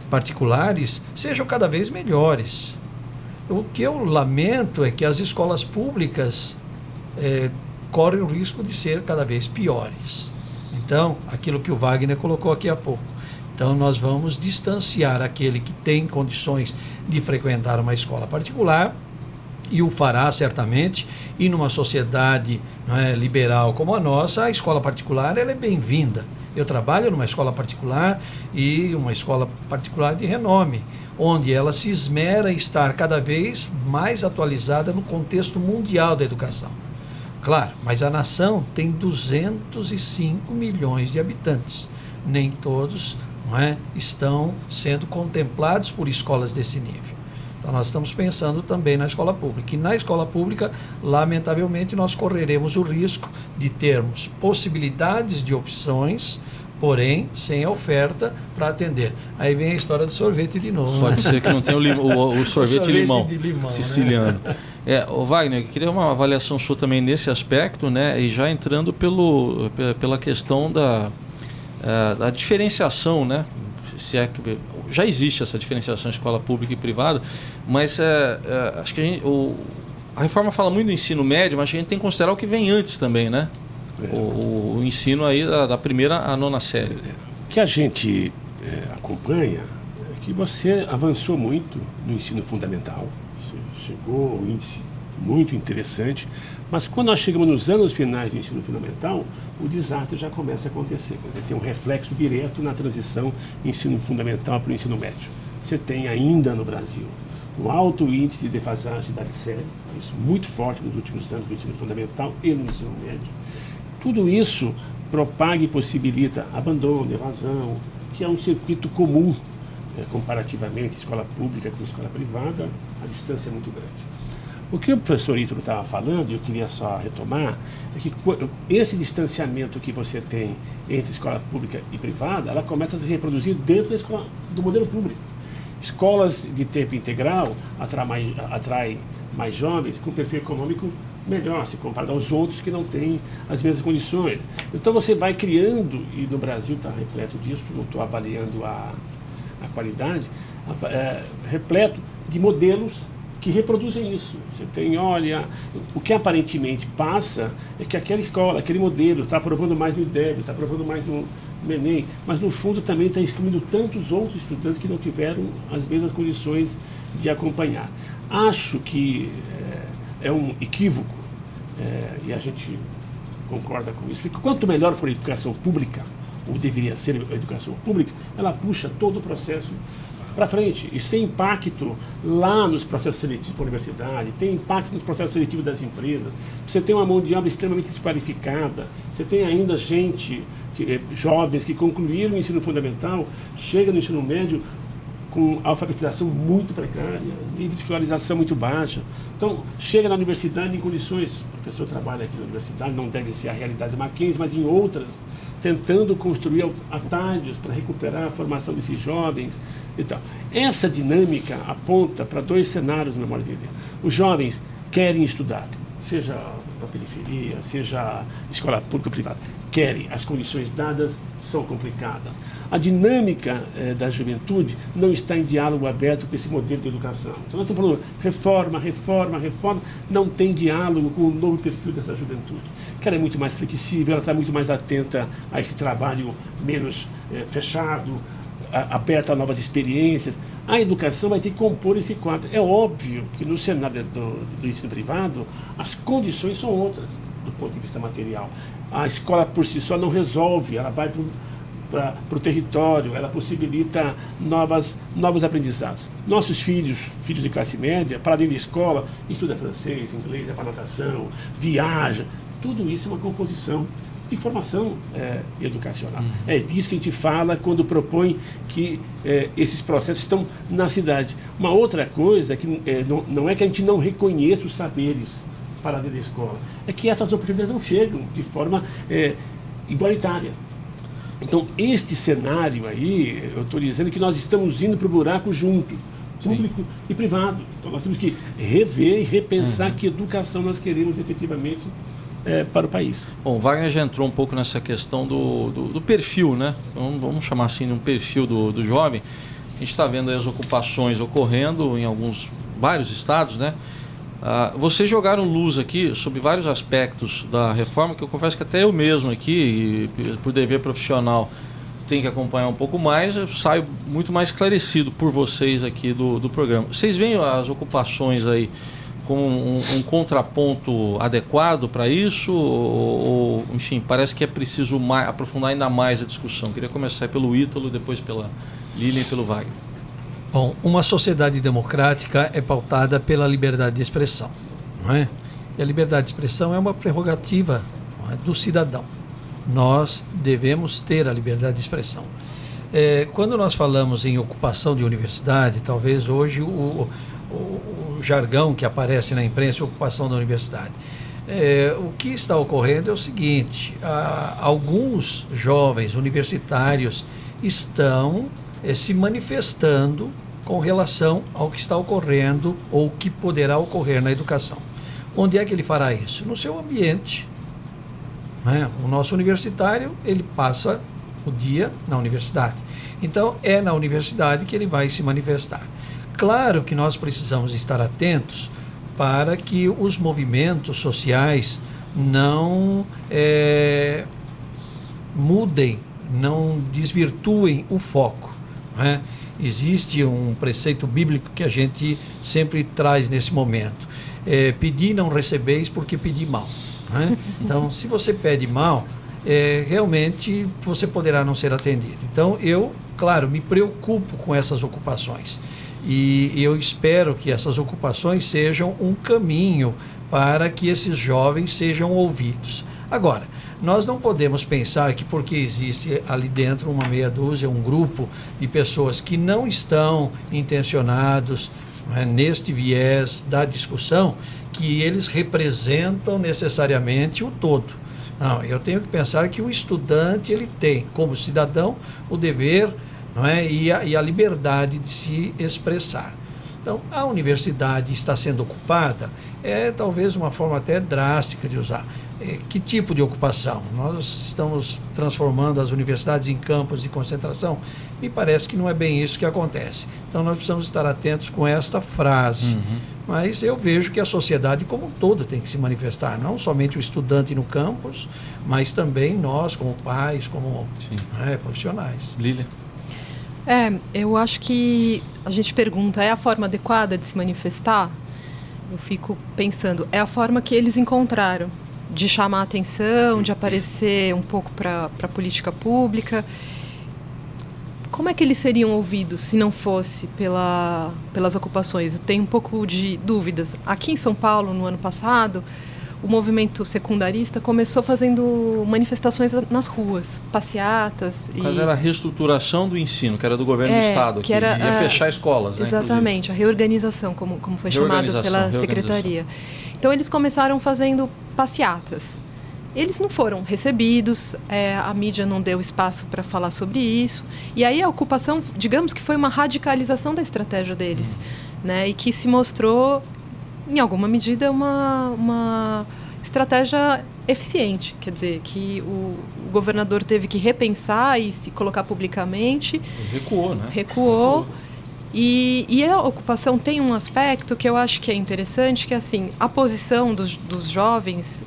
particulares sejam cada vez melhores. O que eu lamento é que as escolas públicas correm o risco de ser cada vez piores. Então, aquilo que o Wagner colocou aqui há pouco. Então, nós vamos distanciar aquele que tem condições de frequentar uma escola particular e o fará certamente, e numa sociedade, não é, liberal como a nossa, a escola particular ela é bem-vinda. Eu trabalho numa escola particular e uma escola particular de renome, onde ela se esmera em estar cada vez mais atualizada no contexto mundial da educação. Claro, mas a nação tem 205 milhões de habitantes. Nem todos, não é, estão sendo contemplados por escolas desse nível. Então, nós estamos pensando também na escola pública. E na escola pública, lamentavelmente, nós correremos o risco de termos possibilidades de opções, porém, sem a oferta para atender. Aí vem a história do sorvete de novo.
Pode ser que não tenha o sorvete de limão siciliano.
Né?
Wagner, eu queria uma avaliação sua também nesse aspecto, né? E já entrando pela questão da diferenciação, né? Se é que já existe essa diferenciação escola pública e privada, mas acho que a reforma fala muito do ensino médio, mas a gente tem que considerar o que vem antes também, né? O ensino aí da primeira à nona série.
O que a gente acompanha é que você avançou muito no ensino fundamental, você chegou a um índice muito interessante, mas quando nós chegamos nos anos finais do ensino fundamental, o desastre já começa a acontecer. Quer dizer, tem um reflexo direto na transição ensino fundamental para o ensino médio. Você tem ainda no Brasil um alto índice de defasagem de idade séria, isso muito forte nos últimos anos do ensino fundamental e no ensino médio. Tudo isso propaga e possibilita abandono, evasão, que é um circuito comum, comparativamente, escola pública com escola privada, a distância é muito grande. O que o professor Ítalo estava falando, e eu queria só retomar, é que esse distanciamento que você tem entre escola pública e privada, ela começa a se reproduzir dentro da escola, do modelo público. Escolas de tempo integral atraem mais jovens com perfil econômico melhor, se comparado aos outros que não têm as mesmas condições. Então você vai criando, e no Brasil está repleto disso, não estou avaliando a qualidade, repleto de modelos que reproduzem isso. Você tem, olha, o que aparentemente passa é que aquela escola, aquele modelo está aprovando mais no IDEB, está aprovando mais no Enem, mas no fundo também está excluindo tantos outros estudantes que não tiveram as mesmas condições de acompanhar. Acho que é um equívoco, e a gente concorda com isso, porque quanto melhor for a educação pública, ou deveria ser a educação pública, ela puxa todo o processo para frente. Isso tem impacto lá nos processos seletivos para a universidade, tem impacto nos processos seletivos das empresas. Você tem uma mão de obra extremamente desqualificada, você tem ainda jovens que concluíram o ensino fundamental, chegam no ensino médio com alfabetização muito precária, nível de escolarização muito baixo. Então, chega na universidade em condições, o professor trabalha aqui na universidade, não deve ser a realidade do Mackenzie, mas em outras, tentando construir atalhos para recuperar a formação desses jovens e tal. Essa dinâmica aponta para dois cenários, na memória dele. Os jovens querem estudar, seja na periferia, seja escola pública ou privada, querem, as condições dadas são complicadas. A dinâmica da juventude não está em diálogo aberto com esse modelo de educação. Então nós estamos falando reforma, não tem diálogo com o novo perfil dessa juventude. Que ela é muito mais flexível, ela está muito mais atenta a esse trabalho menos fechado, aberta a novas experiências. A educação vai ter que compor esse quadro. É óbvio que no cenário do ensino privado, as condições são outras do ponto de vista material. A escola por si só não resolve, ela vai para o território, ela possibilita novos aprendizados. Nossos filhos de classe média, para dentro da escola, estuda francês, inglês, vai para natação, viaja. Tudo isso é uma composição de formação educacional. É disso que a gente fala quando propõe que esses processos estão na cidade. Uma outra coisa é que não é que a gente não reconheça os saberes para dentro da escola, é que essas oportunidades não chegam de forma igualitária. Então, este cenário aí, eu estou dizendo que nós estamos indo para o buraco junto, público e privado. Então, nós temos que rever e repensar que educação nós queremos efetivamente para o país.
Bom, o Wagner já entrou um pouco nessa questão do perfil, né? Vamos chamar assim de um perfil do jovem. A gente está vendo aí as ocupações ocorrendo em vários estados, né? Vocês jogaram luz aqui sobre vários aspectos da reforma que eu confesso que até eu mesmo aqui, por dever profissional, tenho que acompanhar um pouco mais, eu saio muito mais esclarecido por vocês aqui do programa. Vocês veem as ocupações aí como um contraponto adequado para isso? Ou, enfim, parece que é preciso aprofundar ainda mais a discussão. Queria começar pelo Ítalo, depois pela Lilian e pelo Wagner.
Bom, uma sociedade democrática é pautada pela liberdade de expressão, não é? E a liberdade de expressão é uma prerrogativa, não é, do cidadão. Nós devemos ter a liberdade de expressão. Quando nós falamos em ocupação de universidade, talvez hoje o jargão que aparece na imprensa é ocupação da universidade. O que está ocorrendo é o seguinte: alguns jovens universitários estão se manifestando com relação ao que está ocorrendo ou o que poderá ocorrer na educação. Onde é que ele fará isso? No seu ambiente. O nosso universitário, ele passa o dia na universidade. Então, é na universidade que ele vai se manifestar. Claro que nós precisamos estar atentos para que os movimentos sociais não mudem, não desvirtuem o foco. Existe um preceito bíblico que a gente sempre traz nesse momento. Pedi não recebeis porque pedi mal. Então, se você pede mal, realmente você poderá não ser atendido. Então, eu, claro, me preocupo com essas ocupações. E eu espero que essas ocupações sejam um caminho para que esses jovens sejam ouvidos. Agora, nós não podemos pensar que porque existe ali dentro uma meia dúzia, um grupo de pessoas que não estão intencionados neste viés da discussão, que eles representam necessariamente o todo. Não, eu tenho que pensar que o estudante, ele tem, como cidadão, o dever, não é, e a liberdade de se expressar. Então, a universidade está sendo ocupada, talvez uma forma até drástica de usar. Que tipo de ocupação? Nós estamos transformando as universidades em campos de concentração? Me parece que não é bem isso que acontece. Então, nós precisamos estar atentos com esta frase. Mas eu vejo que a sociedade como um todo tem que se manifestar, não somente o estudante no campus, mas também nós, como pais, como profissionais.
Lilian?
Eu acho que a gente pergunta, é a forma adequada de se manifestar? Eu fico pensando, é a forma que eles encontraram de chamar a atenção, de aparecer um pouco para a política pública. Como é que eles seriam ouvidos se não fosse pelas ocupações? Eu tenho um pouco de dúvidas. Aqui em São Paulo, no ano passado, o movimento secundarista começou fazendo manifestações nas ruas, passeatas.
Mas era a reestruturação do ensino, que era do governo do Estado, que ia fechar escolas.
Exatamente, a reorganização, como foi chamado pela secretaria. Então, eles começaram fazendo passeatas. Eles não foram recebidos, a mídia não deu espaço para falar sobre isso. E aí a ocupação, digamos que foi uma radicalização da estratégia deles, e que se mostrou, em alguma medida, uma estratégia eficiente. Quer dizer, que o governador teve que repensar e se colocar publicamente.
Recuou, né?
Recuou. E a ocupação tem um aspecto que eu acho que é interessante, que é assim, a posição dos jovens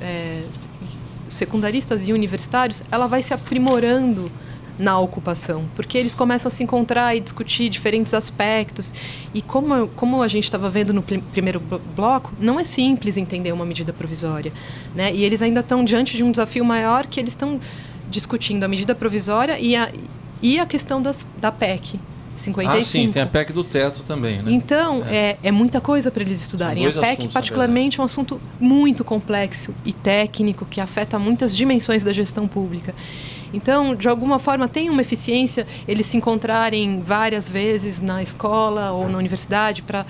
secundaristas e universitários, ela vai se aprimorando na ocupação, porque eles começam a se encontrar e discutir diferentes aspectos. E como a gente estava vendo no primeiro bloco, não é simples entender uma medida provisória, E eles ainda estão diante de um desafio maior, que eles estão discutindo a medida provisória e a questão da PEC 55.
Sim, tem a PEC do teto também, né?
Então, é muita coisa para eles estudarem. A PEC, particularmente, é um assunto muito complexo e técnico, que afeta muitas dimensões da gestão pública. Então, de alguma forma, tem uma eficiência eles se encontrarem várias vezes na escola ou na universidade para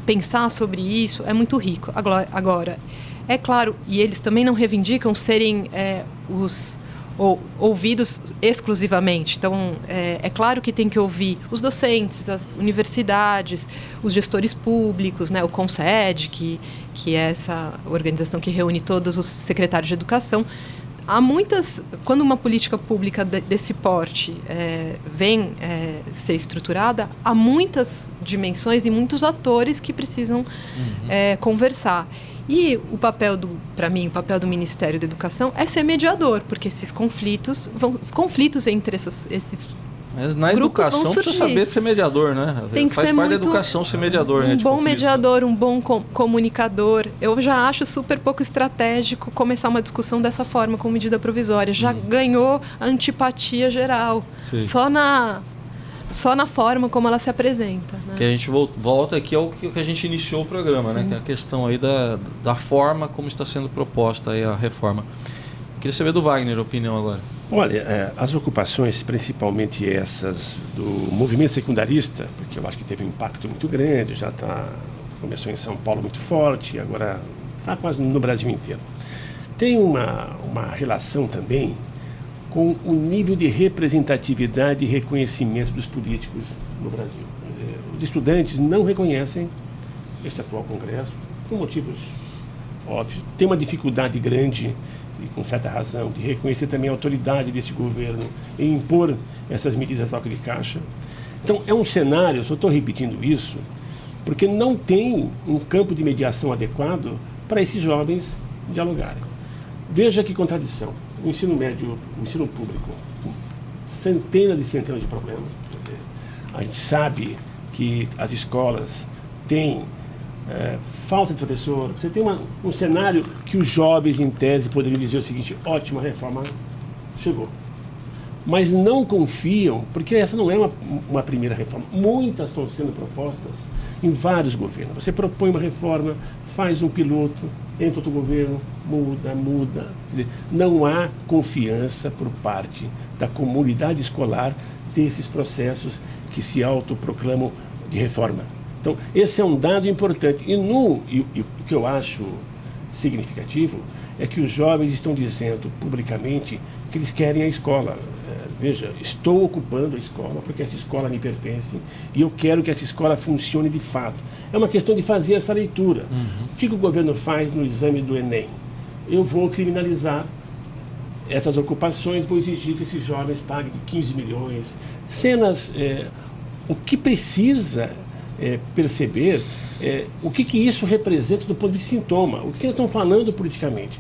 pensar sobre isso. É muito rico. Agora, é claro, e eles também não reivindicam serem ouvidos exclusivamente. Então, é claro que tem que ouvir os docentes, as universidades, os gestores públicos, o CONSED, que é essa organização que reúne todos os secretários de educação. Quando uma política pública desse porte vem ser estruturada, há muitas dimensões e muitos atores que precisam conversar. E para mim, o papel do Ministério da Educação é ser mediador, porque esses conflitos entre
Mas na
grupos
educação
vão
precisa
surgir.
saber ser mediador, né?
Tem que
Faz
ser
parte da
muito
educação ser mediador, né?
um
de
bom
conflitos.
mediador, um bom comunicador. Eu já acho super pouco estratégico começar uma discussão dessa forma, com medida provisória. Já ganhou a antipatia geral.
Sim.
Só na forma como ela se apresenta. Né?
Que a gente volta aqui ao que a gente iniciou o programa, né? Que é a questão aí da forma como está sendo proposta aí a reforma. Queria saber do Wagner a opinião agora.
Olha, as ocupações, principalmente essas do movimento secundarista, porque eu acho que teve um impacto muito grande, começou em São Paulo muito forte, agora está quase no Brasil inteiro. Tem uma relação também com o nível de representatividade e reconhecimento dos políticos no Brasil. Quer dizer, os estudantes não reconhecem esse atual Congresso, por motivos óbvios. Tem uma dificuldade grande, e com certa razão, de reconhecer também a autoridade desse governo e impor essas medidas a toque de caixa. Então, é um cenário, eu só estou repetindo isso, porque não tem um campo de mediação adequado para esses jovens dialogarem. Veja que contradição. O ensino médio, o ensino público, centenas e centenas de problemas. Quer dizer, a gente sabe que as escolas têm falta de professor. Você tem um cenário que os jovens, em tese, poderiam dizer o seguinte: ótima reforma chegou. Mas não confiam, porque essa não é uma primeira reforma. Muitas estão sendo propostas em vários governos. Você propõe uma reforma, faz um piloto, entra outro governo, muda. Quer dizer, não há confiança por parte da comunidade escolar desses processos que se autoproclamam de reforma. Então, esse é um dado importante. E o que eu acho significativo é que os jovens estão dizendo publicamente que eles querem a escola. Veja, estou ocupando a escola porque essa escola me pertence e eu quero que essa escola funcione de fato. É uma questão de fazer essa leitura. O que o governo faz no exame do Enem? Eu vou criminalizar essas ocupações, vou exigir que esses jovens paguem 15 milhões. O que precisa perceber o que isso representa do ponto de sintoma, o que eles estão falando politicamente.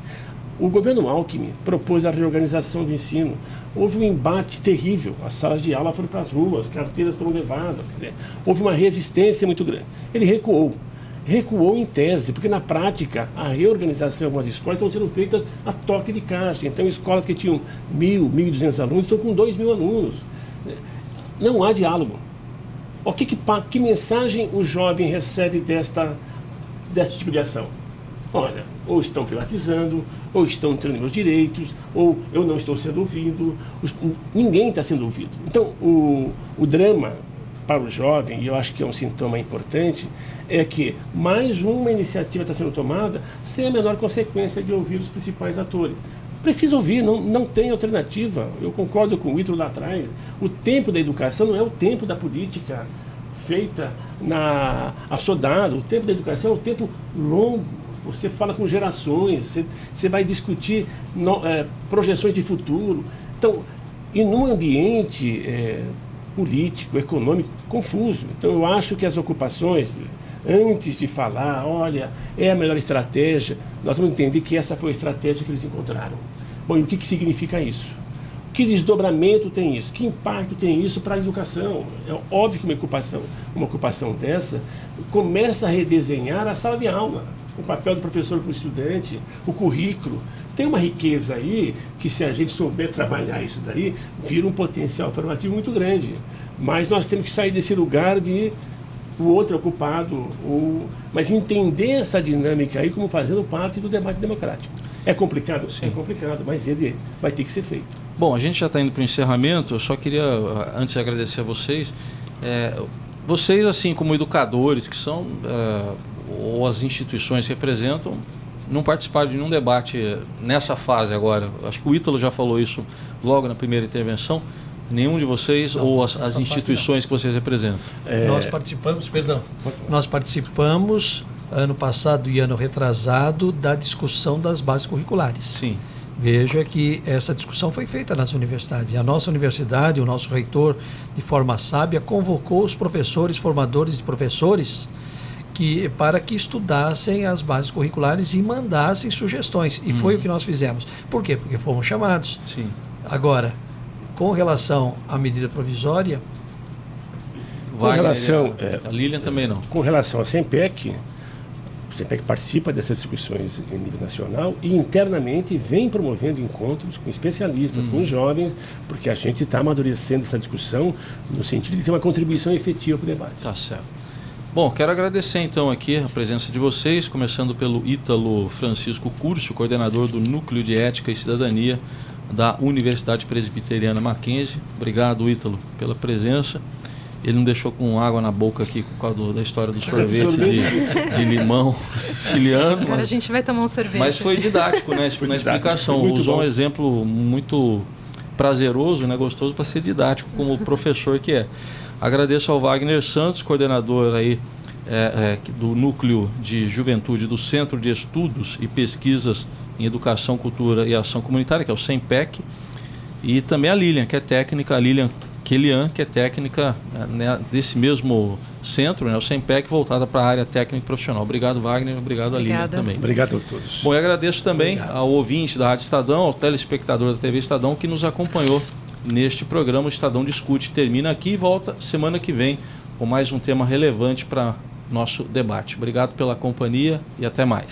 O governo Alckmin propôs a reorganização do ensino. Houve um embate terrível, as salas de aula foram para as ruas, carteiras foram levadas, houve uma resistência muito grande. Ele recuou em tese, porque na prática a reorganização de algumas escolas estão sendo feitas a toque de caixa. Então escolas que tinham 1.000, 1.200 alunos estão com 2.000 alunos. Não há diálogo. Que mensagem o jovem recebe desse tipo de ação? Olha, ou estão privatizando, ou estão tirando meus direitos, ou eu não estou sendo ouvido, ninguém está sendo ouvido. Então, o drama para o jovem, e eu acho que é um sintoma importante, é que mais uma iniciativa está sendo tomada sem a menor consequência de ouvir os principais atores. Precisa ouvir, não tem alternativa. Eu concordo com o Ítalo lá atrás. O tempo da educação não é o tempo da política feita assodado. O tempo da educação é o tempo longo. Você fala com gerações, você vai discutir projeções de futuro. Então, e num ambiente político, econômico, confuso. Então, eu acho que as ocupações, antes de falar, olha, é a melhor estratégia, nós vamos entender que essa foi a estratégia que eles encontraram. Bom, e o que significa isso? Que desdobramento tem isso? Que impacto tem isso para a educação? É óbvio que uma ocupação dessa começa a redesenhar a sala de aula, o papel do professor para o estudante, o currículo. Tem uma riqueza aí que, se a gente souber trabalhar isso daí, vira um potencial formativo muito grande. Mas nós temos que sair desse lugar de o outro é ocupado, mas entender essa dinâmica aí como fazendo parte do debate democrático. É complicado? Sim. É complicado, mas ele vai ter que ser feito.
Bom, a gente já está indo para o encerramento. Eu só queria, antes de agradecer a vocês, vocês, assim, como educadores que são, ou as instituições que representam, não participaram de nenhum debate nessa fase agora. Acho que o Ítalo já falou isso logo na primeira intervenção. Nenhum de vocês, não, ou as instituições que vocês representam?
Nós participamos ano passado e ano retrasado da discussão das bases curriculares.
Sim.
Veja que essa discussão foi feita nas universidades. A nossa universidade, o nosso reitor, de forma sábia, convocou os professores, formadores de professores, para que estudassem as bases curriculares e mandassem sugestões. E foi o que nós fizemos. Por quê? Porque fomos chamados.
Sim.
Agora, Com relação à medida provisória,
A Lilian também não.
Com relação à SEMPEC, o SEMPEC participa dessas discussões em nível nacional e internamente vem promovendo encontros com especialistas, com jovens, porque a gente está amadurecendo essa discussão no sentido de ter uma contribuição efetiva para o debate.
Tá certo. Bom, quero agradecer então aqui a presença de vocês, começando pelo Ítalo Francisco Curcio, coordenador do Núcleo de Ética e Cidadania da Universidade Presbiteriana Mackenzie. Obrigado, Ítalo, pela presença. Ele não deixou com água na boca aqui por causa da história do sorvete de limão siciliano.
Agora a gente vai tomar um sorvete.
Mas foi didático, né? Na explicação. Usou um exemplo muito prazeroso, né? Gostoso para ser didático, como professor que é. Agradeço ao Wagner Santos, coordenador aí do Núcleo de Juventude do Centro de Estudos e Pesquisas em Educação, Cultura e Ação Comunitária, que é o SEMPEC, e também a Lilian, que é técnica, a Lilian Kelian, que é técnica desse mesmo centro, né, o SEMPEC, voltada para a área técnica e profissional. Obrigado, Wagner. Obrigado, a Lilian também.
Obrigado a todos.
Bom, e agradeço também ao ouvinte da Rádio Estadão, ao telespectador da TV Estadão, que nos acompanhou neste programa. O Estadão Discute termina aqui e volta semana que vem com mais um tema relevante para nosso debate. Obrigado pela companhia e até mais.